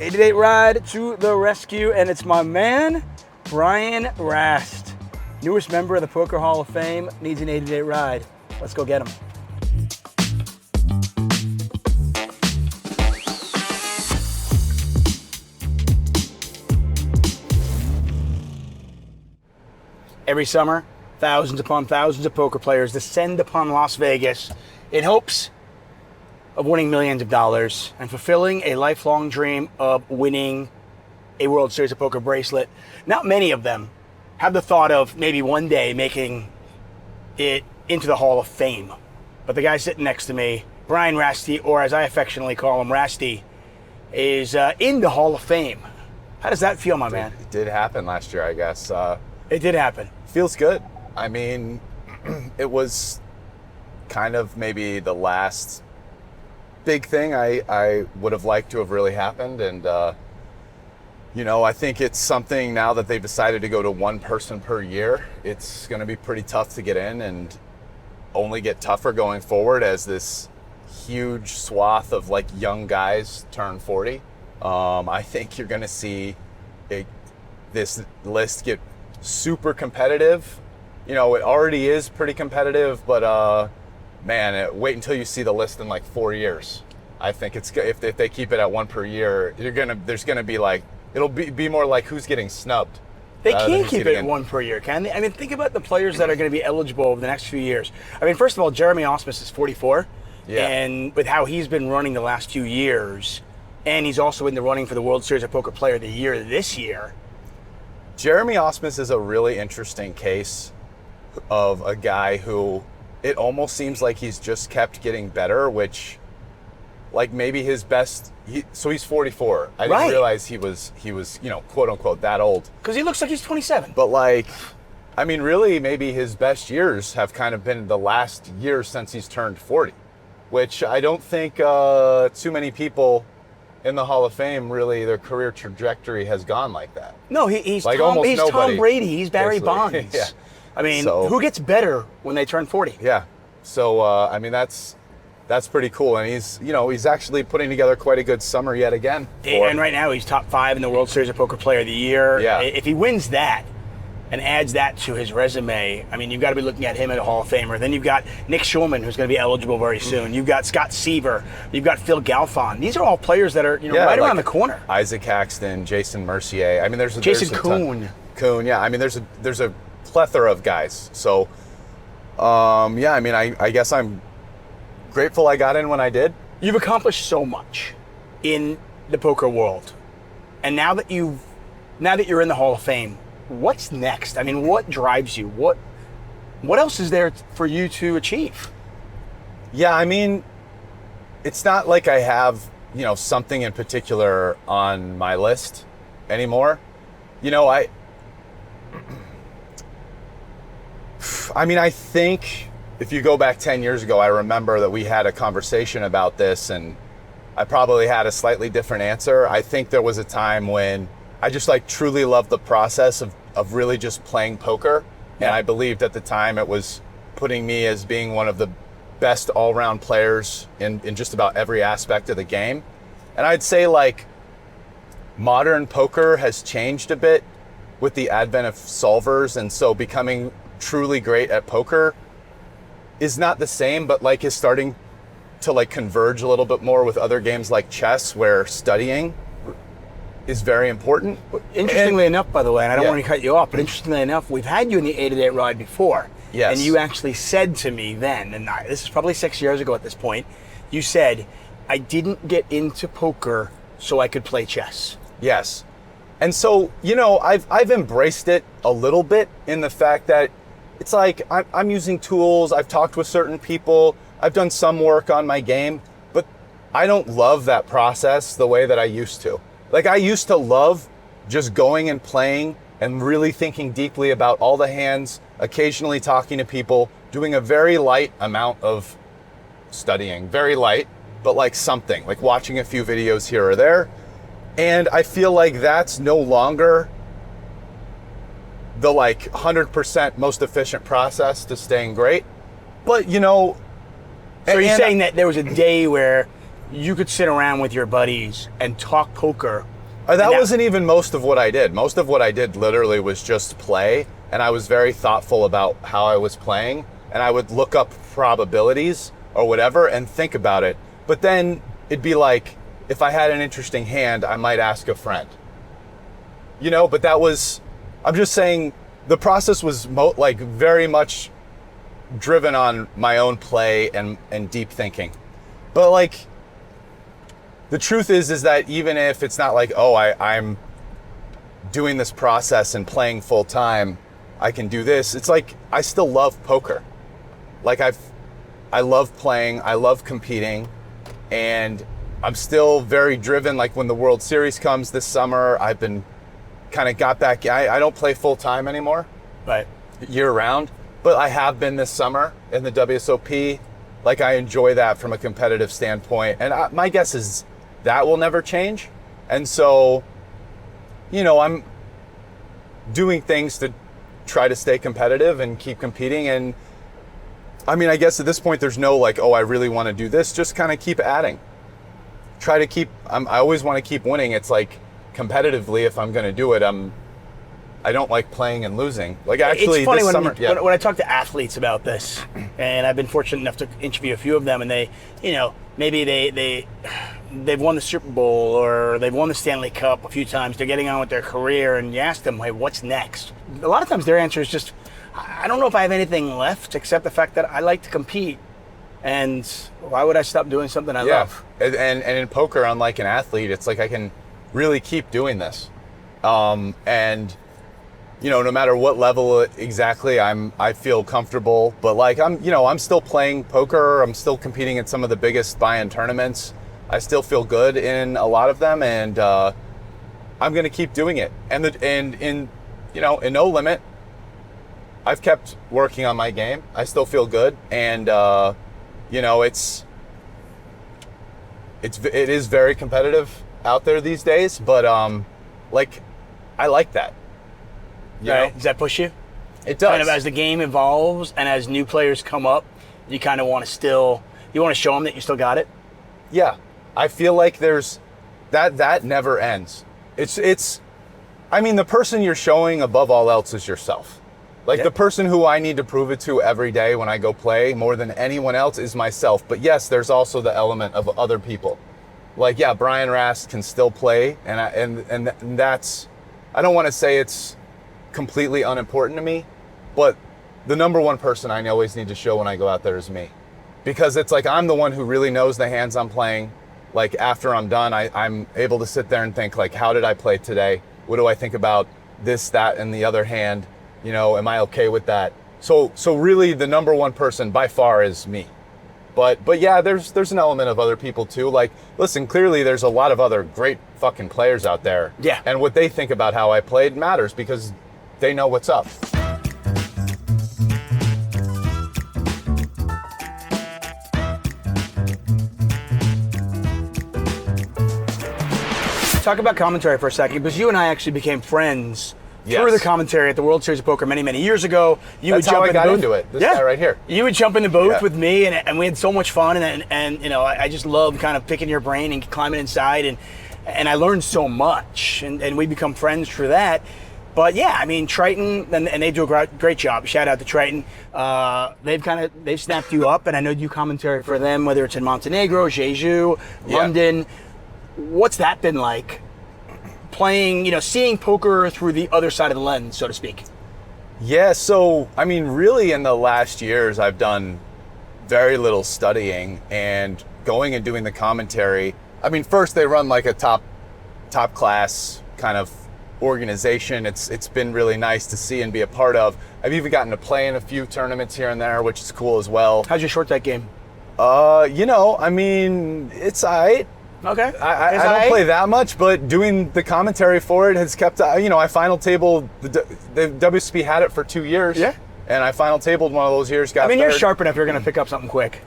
88 Ride to the rescue, and it's my man, Brian Rast. Newest member of the Poker Hall of Fame, needs an 88 Ride. Let's go get him. Every summer, thousands upon thousands of poker players descend upon Las Vegas in hopes of winning millions of dollars and fulfilling a lifelong dream of winning a World Series of Poker bracelet. Not many of them have the thought of maybe one day making it into the Hall of Fame. But the guy sitting next to me, Brian Rasty, or as I affectionately call him, Rasty, is in the Hall of Fame. How does that feel, my man? It did happen last year, I guess. It did happen. Feels good. I mean, it was kind of maybe the last big thing I would have liked to have really happened. And, I think it's something now that they've decided to go to one person per year. It's going to be pretty tough to get in and only get tougher going forward as this huge swath of like young guys turn 40. I think you're going to see this list get super competitive. It already is pretty competitive, but wait until you see the list in like 4 years. I think it's if they keep it at one per year, there's gonna be like it'll be more like who's getting snubbed. They can't keep it at one per year, can they? I mean, think about the players that are going to be eligible over the next few years. I mean, first of all, Jeremy Osmus is 44, and with how he's been running the last few years, and he's also in the running for the World Series of Poker Player of the Year this year. Jeremy Osmus is a really interesting case of a guy who it almost seems like he's just kept getting better, which like maybe his best, so he's 44. I didn't realize he was, quote unquote that old. Because he looks like he's 27. But really maybe his best years have kind of been the last year since he's turned 40, which I don't think too many people in the Hall of Fame, really, their career trajectory has gone like that. No, he's like Tom Brady. He's Barry basically. Bonds. Yeah. I mean, who gets better when they turn 40? Yeah. So, that's pretty cool. And he's actually putting together quite a good summer yet again. And right now he's top 5 in the World Series of Poker Player of the Year. Yeah. If he wins that and adds that to his resume, I mean, you've got to be looking at him as a Hall of Famer. Then you've got Nick Schulman, who's going to be eligible very soon. You've got Scott Seaver. You've got Phil Galfond. These are all players that are right around the corner. Isaac Haxton, Jason Mercier. I mean, there's Jason Kuhn. Kuhn, yeah. I mean, there's a plethora of guys. So, I guess I'm grateful I got in when I did. You've accomplished so much in the poker world, and now that you're in the Hall of Fame, what's next? I mean, what drives you? What else is there for you to achieve? Yeah, I mean, it's not like I have, something in particular on my list anymore. I think if you go back 10 years ago, I remember that we had a conversation about this and I probably had a slightly different answer. I think there was a time when I just truly loved the process of really just playing poker. Yeah. And I believed at the time it was putting me as being one of the best all-round players in just about every aspect of the game. And I'd say modern poker has changed a bit with the advent of solvers. And so becoming truly great at poker is not the same, but is starting to converge a little bit more with other games like chess, where studying is very important. Interestingly enough, by the way, and I don't want to cut you off, but interestingly enough, we've had you in the 88 Ride before. Yes. And you actually said to me then, and this is probably 6 years ago at this point, you said, I didn't get into poker so I could play chess. Yes. And so, I've embraced it a little bit in the fact that it's I'm using tools, I've talked with certain people, I've done some work on my game, but I don't love that process the way that I used to. I used to love just going and playing and really thinking deeply about all the hands, occasionally talking to people, doing a very light amount of studying, very light, but something, watching a few videos here or there. And I feel that's no longer the 100% most efficient process to staying great. But, So you're saying that there was a day where you could sit around with your buddies and talk poker. That wasn't even most of what I did. Most of what I did literally was just play, and I was very thoughtful about how I was playing, and I would look up probabilities or whatever and think about it. But then it'd be like, if I had an interesting hand, I might ask a friend. But I'm just saying, the process was very much driven on my own play and deep thinking. But the truth is that even if it's not I'm doing this process and playing full time, I can do this. It's I still love poker. I love playing, I love competing, and I'm still very driven. When the World Series comes this summer, I've been kind of got back. I don't play full time anymore, right, year round, but I have been this summer in the WSOP. I enjoy that from a competitive standpoint, and my guess is that will never change. And so, I'm doing things to try to stay competitive and keep competing. And I guess at this point there's no I really want to do this. Just kind of keep adding. Try to keep. I always want to keep winning. It's competitively, if I'm going to do it, I don't like playing and losing. Actually, it's funny this summer, when I talk to athletes about this, and I've been fortunate enough to interview a few of them, and they, maybe they've won the Super Bowl or they've won the Stanley Cup a few times. They're getting on with their career, and you ask them, hey, what's next? A lot of times their answer is just, I don't know if I have anything left except the fact that I like to compete, and why would I stop doing something I love? And in poker, unlike an athlete, it's I can really keep doing this, and no matter what level exactly, I feel comfortable. But I'm still playing poker. I'm still competing in some of the biggest buy-in tournaments. I still feel good in a lot of them, and I'm going to keep doing it. And in No Limit, I've kept working on my game. I still feel good, and it is very competitive out there these days. But I like that. Right. Does that push you? It does. Kind of as the game evolves and as new players come up, you kind of want to show them that you still got it? Yeah. I feel like there's that never ends. The person you're showing above all else is yourself. The person who I need to prove it to every day when I go play more than anyone else is myself. But yes, there's also the element of other people. Brian Rast can still play, and that's, I don't want to say it's completely unimportant to me, but the number one person I always need to show when I go out there is me, because it's I'm the one who really knows the hands I'm playing. After I'm done, I'm able to sit there and think how did I play today? What do I think about this, that, and the other hand? Am I okay with that? So really the number one person by far is me. But yeah, there's an element of other people too. Listen, clearly there's a lot of other great fucking players out there. Yeah. And what they think about how I played matters, because they know what's up. Talk about commentary for a second, because you and I actually became friends through the commentary at the World Series of Poker many, many years ago. That's how I got into it. This guy right here. You would jump in the booth with me, and we had so much fun, and I just love kind of picking your brain and climbing inside, and I learned so much, and we become friends through that. But yeah, Triton, and they do a great job. Shout out to Triton. They've snapped you up, and I know you commentary for them, whether it's in Montenegro, Jeju, London. What's that been like? Playing, seeing poker through the other side of the lens, so to speak. Yeah, so, really in the last years, I've done very little studying and going and doing the commentary. First they run a top class kind of organization. It's been really nice to see and be a part of. I've even gotten to play in a few tournaments here and there, which is cool as well. How's your short deck game? It's all right. Okay. I don't play that much, but doing the commentary for it has kept, I final tabled, the WSOP had it for 2 years. Yeah. And I final tabled one of those years, got third. You're sharp enough, you're going to pick up something quick.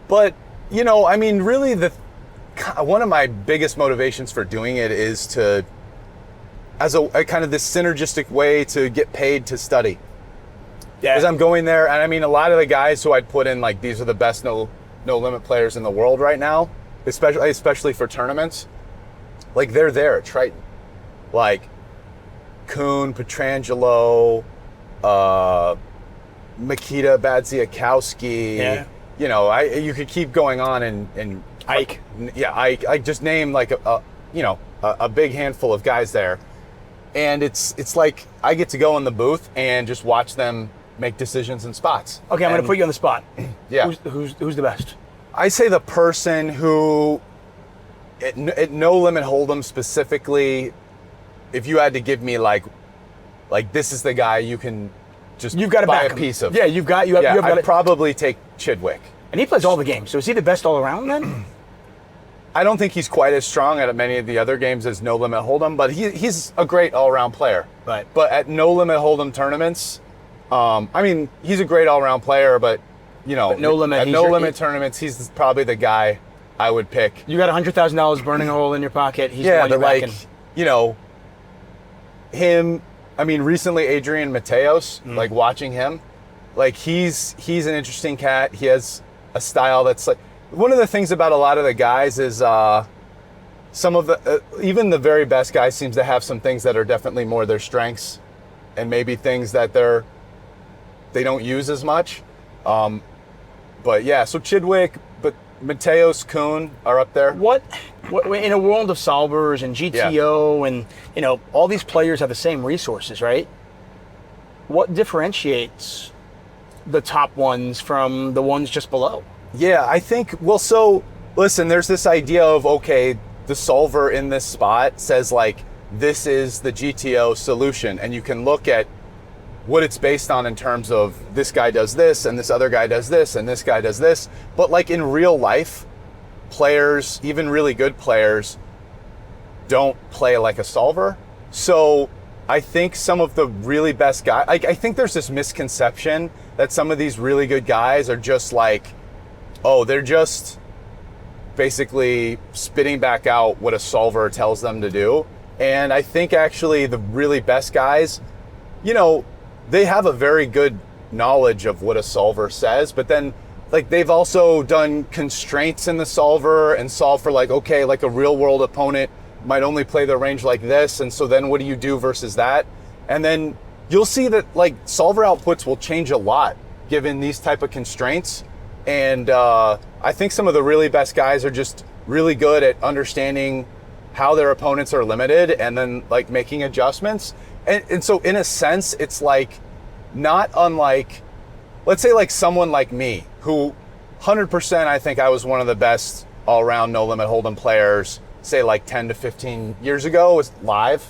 But, really one of my biggest motivations for doing it is to, as a kind of this synergistic way to get paid to study. Yeah. Because I'm going there, and a lot of the guys who I'd put in, these are the best no limit players in the world right now. especially for tournaments, like they're there at Triton. Like Kuhn, Petrangelo, Mikita Badziakowski. Yeah. You know, you could keep going on and Ike. Yeah, I just named like a big handful of guys there. And it's like I get to go in the booth and just watch them make decisions in spots. Okay, I'm going to put you on the spot. Yeah. Who's the best? I say the person who, at No Limit Holdem specifically, if you had to give me like this is the guy you can just You've got to buy back a him. piece of. Yeah, you've got I'd it. probably take Chidwick. And he plays all the games, so is he the best all around then? I don't think he's quite as strong at many of the other games as No Limit Holdem, but he's a great all-around player. Right. But at No Limit Holdem tournaments, I mean, he's a great all-around player, but No Limit, at No Limit tournaments, he's probably the guy I would pick. You got $100,000 burning a hole in your pocket. He's the one you're but backing. him. I mean, recently Adrian Mateos, like watching him, like he's an interesting cat. He has a style that's like. One of the things about a lot of the guys is some of the, even the very best guys seems to have some things that are definitely more their strengths and maybe things that they don't use as much. But yeah, so Chidwick, but Mateos, Kuhn are up there. What in a world of solvers and GTO and, all these players have the same resources, right? What differentiates the top ones from the ones just below? Yeah, I think, so listen, there's this idea of, okay, the solver in this spot says like, this is the GTO solution. And you can look at what it's based on in terms of this guy does this and this other guy does this and this guy does this. But like in real life, players, even really good players, don't play like a solver. So I think some of the really best guys, I think there's this misconception that some of these really good guys are just like, oh, they're just basically spitting back out what a solver tells them to do. And I think actually the really best guys, they have a very good knowledge of what a solver says, but then like they've also done constraints in the solver and solve for like, okay, like a real world opponent might only play the range like this. And so then what do you do versus that? And then you'll see that like solver outputs will change a lot given these type of constraints. And I think some of the really best guys are just really good at understanding how their opponents are limited and then like making adjustments. And so in a sense, it's like not unlike, let's say like someone like me who 100% I think I was one of the best all around No Limit Holdem players, say like 10 to 15 years ago, was live,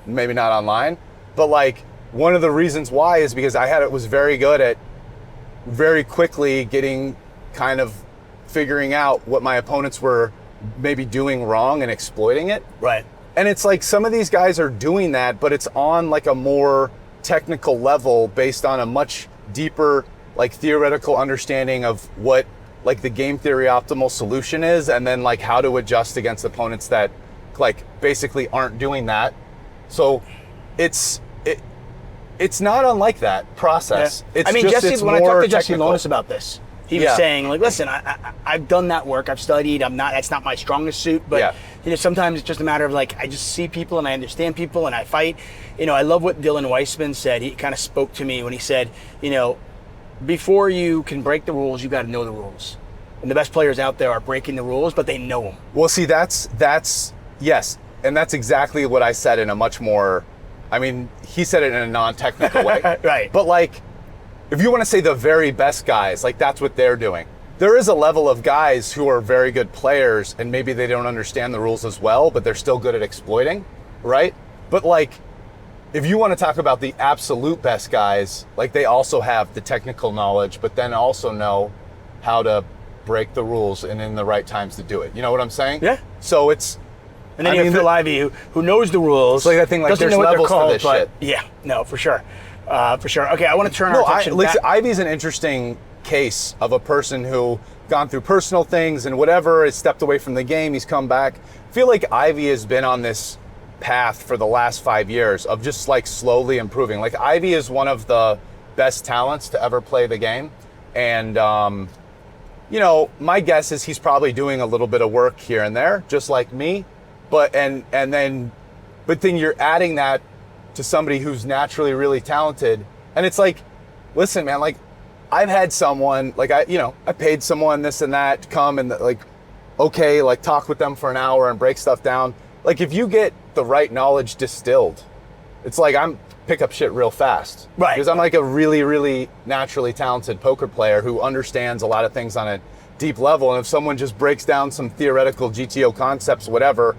maybe not online. But like one of the reasons why is because was very good at very quickly kind of figuring out what my opponents were maybe doing wrong and exploiting it. Right. And it's like some of these guys are doing that, but it's on like a more technical level based on a much deeper like theoretical understanding of what like the game theory optimal solution is, and then like how to adjust against opponents that like basically aren't doing that. So it's not unlike that process. Yeah. It's when I talked to Jesse technical. Lonis about this, he was saying, like, listen, I've done that work. I've studied. That's not my strongest suit. But, sometimes it's just a matter of, like, I just see people and I understand people and I fight. I love what Dylan Weissman said. He kind of spoke to me when he said, before you can break the rules, you got to know the rules. And the best players out there are breaking the rules, but they know them. Well, see, that's yes. And that's exactly what I said in a much more, he said it in a non-technical way. Right. But, like, if you want to say the very best guys, like that's what they're doing. There is a level of guys who are very good players and maybe they don't understand the rules as well, but they're still good at exploiting, right? But like, if you want to talk about the absolute best guys, like they also have the technical knowledge, but then also know how to break the rules and in the right times to do it. You know what I'm saying? Yeah. So it's, and then you have Phil Ivey, who knows the rules. It's like I think like there's levels to this shit. Yeah, no, for sure. Okay, I want to turn our attention back. Ivey's an interesting case of a person who gone through personal things and whatever, has stepped away from the game, he's come back. I feel like Ivey has been on this path for the last 5 years of just like slowly improving. Like Ivey is one of the best talents to ever play the game. And, you know, my guess is he's probably doing a little bit of work here and there, just like me. But then you're adding that to somebody who's naturally really talented, and it's like, listen, man, like I've had someone like I paid someone this and that to come and like, okay, like talk with them for an hour and break stuff down. Like if you get the right knowledge distilled, it's like I'm pick up shit real fast. Right. Because I'm like a really, really naturally talented poker player who understands a lot of things on a deep level. And if someone just breaks down some theoretical GTO concepts, whatever,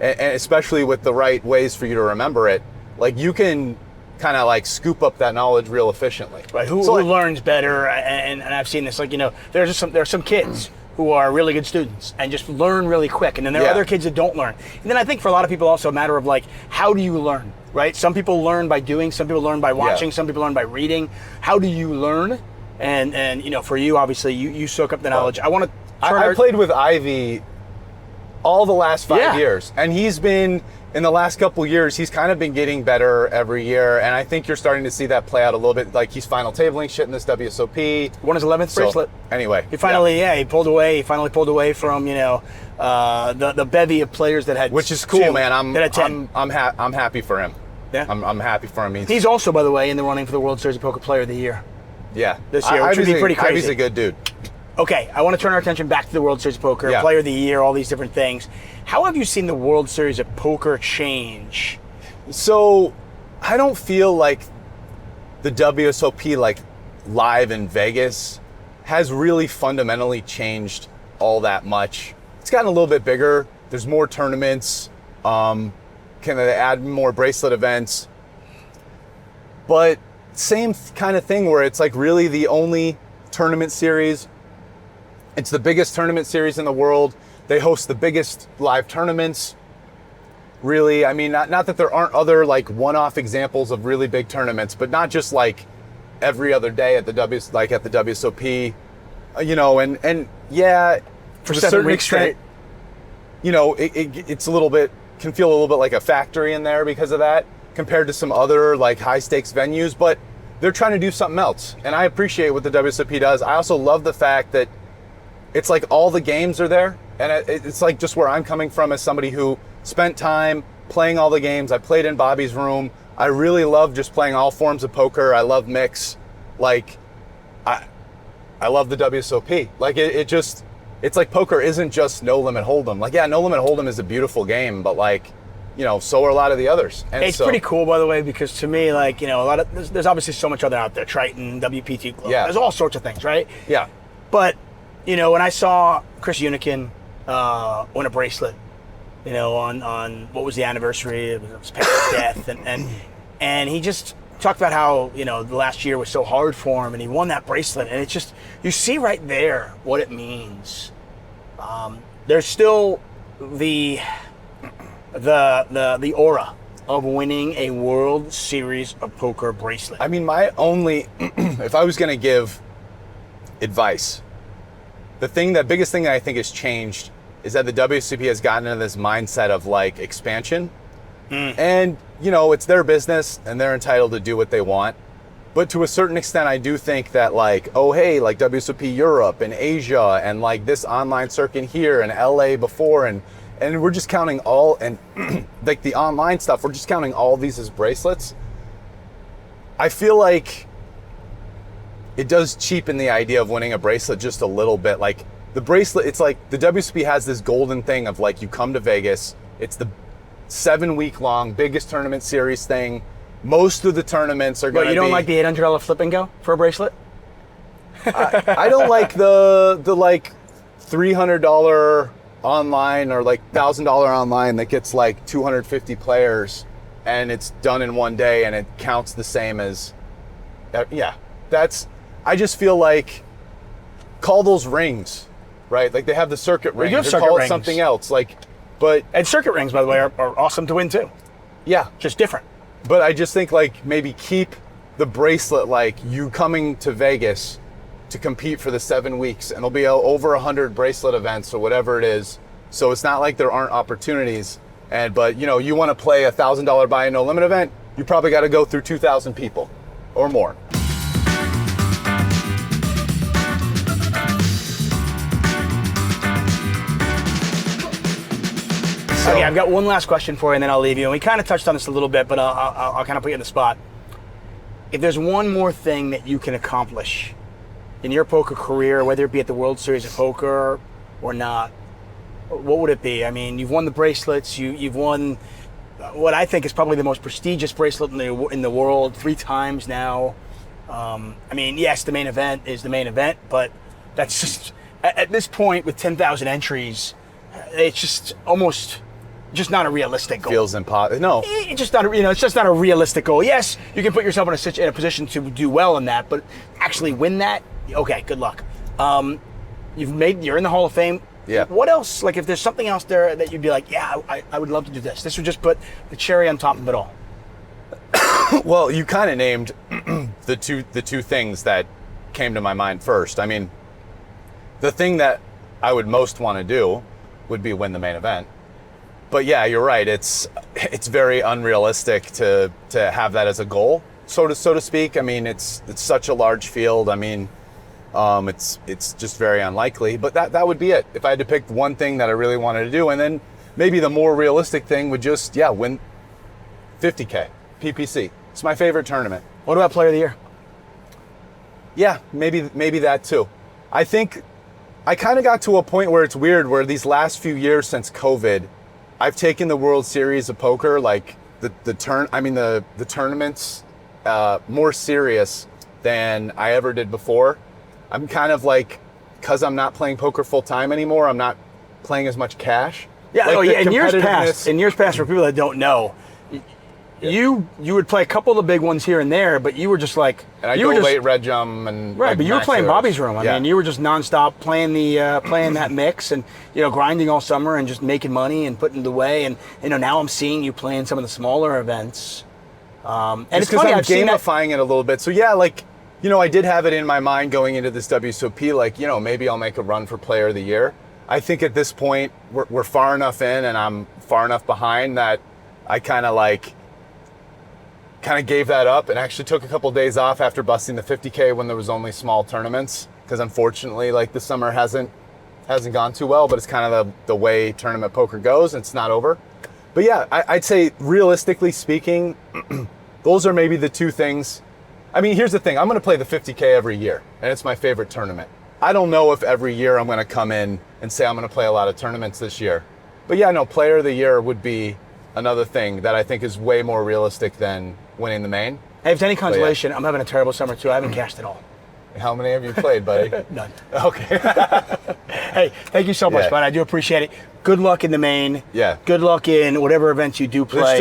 and especially with the right ways for you to remember it, like you can kind of like scoop up that knowledge real efficiently. Right. Who learns better? And I've seen this, like, there are some kids who are really good students and just learn really quick. And then there are other kids that don't learn. And then I think for a lot of people also a matter of like, how do you learn, right? Some people learn by doing, some people learn by watching, some people learn by reading. How do you learn? And for you, obviously, you soak up the knowledge. I played with Ivy all the last 5 years. And he's been, in the last couple years, he's kind of been getting better every year. And I think you're starting to see that play out a little bit. Like he's final tabling shit in this WSOP. Won his 11th bracelet. Anyway. He finally, he pulled away. He finally pulled away from, the bevy of players that had Which is cool, man. I'm happy for him. Yeah. I'm happy for him. He's also, by the way, in the running for the World Series of Poker Player of the Year. Yeah. This year, which would be pretty crazy. Ivy's a good dude. Okay, I want to turn our attention back to the World Series of Poker, Player of the Year, all these different things. How have you seen the World Series of Poker change? So, I don't feel like the WSOP, like live in Vegas, has really fundamentally changed all that much. It's gotten a little bit bigger. There's more tournaments. Can they add more bracelet events? But same kind of thing where it's like really the only tournament series. It's the biggest tournament series in the world. They host the biggest live tournaments. Really, I mean, not that there aren't other like one-off examples of really big tournaments, but not just like every other day at the WSOP, and yeah, for 7 weeks straight. It's a little bit, can feel a little bit like a factory in there because of that, compared to some other like high stakes venues, but they're trying to do something else. And I appreciate what the WSOP does. I also love the fact that it's like all the games are there. And it's like just where I'm coming from as somebody who spent time playing all the games. I played in Bobby's room. I really love just playing all forms of poker. I love mix. Like, I love the WSOP. Like it's like poker isn't just No Limit Holdem. Like, yeah, No Limit Holdem is a beautiful game, but like, so are a lot of the others. And it's pretty cool, by the way, because to me, like, a lot of, there's obviously so much other out there, Triton, WPT Globe. Yeah. There's all sorts of things, right? Yeah. But, when I saw Chris Unikin win a bracelet, on what was the anniversary of his parents' death, and he just talked about how, the last year was so hard for him, and he won that bracelet, and it's just, you see right there what it means. There's still the aura of winning a World Series of Poker bracelet. I mean, if I was going to give advice, the biggest thing that I think has changed is that the WSOP has gotten into this mindset of like expansion. And, it's their business and they're entitled to do what they want. But to a certain extent, I do think that like, oh, hey, like WSOP Europe and Asia and like this online circuit here and LA before and we're just counting all, and like the online stuff, we're just counting all these as bracelets. I feel like it does cheapen the idea of winning a bracelet just a little bit. Like the bracelet, it's like the WSOP has this golden thing of like, you come to Vegas, it's the 7-week-long biggest tournament series thing. Most of the tournaments are going to be... You don't like the $800 flip and go for a bracelet? I don't like the like $300 online or like $1,000 online that gets like 250 players and it's done in one day and it counts the same as... I just feel like, call those rings, right? Like they have the circuit rings, or call it something else. And circuit rings, by the way, are awesome to win too. Yeah. Just different. But I just think like maybe keep the bracelet, like you coming to Vegas to compete for the 7 weeks, and there'll be over 100 bracelet events or whatever it is. So it's not like there aren't opportunities. But you want to play a $1,000 buy and no limit event, you probably got to go through 2,000 people or more. So, Okay, I've got one last question for you, and then I'll leave you. And we kind of touched on this a little bit, but I'll kind of put you on the spot. If there's one more thing that you can accomplish in your poker career, whether it be at the World Series of Poker or not, what would it be? I mean, you've won the bracelets. You've won what I think is probably the most prestigious bracelet in the world 3 times now. I mean, yes, the main event is the main event, but that's just at this point with 10,000 entries, it's just almost just not a realistic goal. feels impossible. No. It's just not, it's just not a realistic goal. Yes, you can put yourself in a position to do well in that, but actually win that, okay, good luck. You're in the Hall of Fame. Yeah. What else? Like, if there's something else there that you'd be like, yeah, I would love to do this. This would just put the cherry on top of it all. Well, you kind of named the two things that came to my mind first. I mean, the thing that I would most want to do would be win the main event. But yeah, you're right. It's very unrealistic to have that as a goal, so to speak. I mean, it's such a large field. I mean, it's just very unlikely. But that would be it. If I had to pick one thing that I really wanted to do, and then maybe the more realistic thing would just win 50K PPC. It's my favorite tournament. What about Player of the Year? Yeah, maybe that too. I think I kind of got to a point where it's weird, where these last few years since COVID, I've taken the World Series of Poker, like the tournaments, more serious than I ever did before. I'm kind of like, because I'm not playing poker full time anymore, I'm not playing as much cash. Yeah, like in years past, for people that don't know, you would play a couple of the big ones here and there, but you were just like, and I go late red jum and right. Like but you were playing Bobby's Room. I Yeah. mean, you were just nonstop playing playing that mix, and grinding all summer and just making money and putting it away. And now I'm seeing you playing some of the smaller events. And it's because funny, I'm I've seen that. gamifying it a little bit. So yeah, like I did have it in my mind going into this WSOP, like maybe I'll make a run for Player of the Year. I think at this point we're far enough in, and I'm far enough behind that I kind of gave that up, and actually took a couple days off after busting the 50K when there was only small tournaments, because unfortunately, like, the summer hasn't gone too well, but it's kind of the way tournament poker goes. It's not over. But yeah, I'd say realistically speaking, those are maybe the two things. I mean, here's the thing. I'm going to play the 50K every year, and it's my favorite tournament. I don't know if every year I'm going to come in and say I'm going to play a lot of tournaments this year. But yeah, no, Player of the Year would be another thing that I think is way more realistic than winning the main. Hey, if it's any consolation, I'm having a terrible summer too. I haven't cashed at all. How many have you played, buddy? None. Okay. Hey, thank you so much, Yeah. bud. I do appreciate it. Good luck in the main. Yeah. Good luck in whatever events you do play.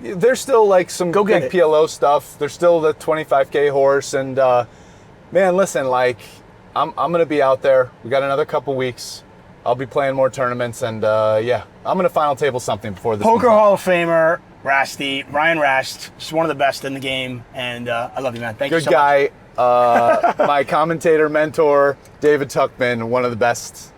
There's still like some Go get big it. PLO stuff. There's still the 25K horse, and man, listen, like I'm gonna be out there. We got another couple weeks. I'll be playing more tournaments, and I'm gonna final table something before this. Poker Hall of Famer, Ryan Rast, just one of the best in the game, and I love you, man. Thank you so Good much. guy. My commentator mentor, David Tuckman, one of the best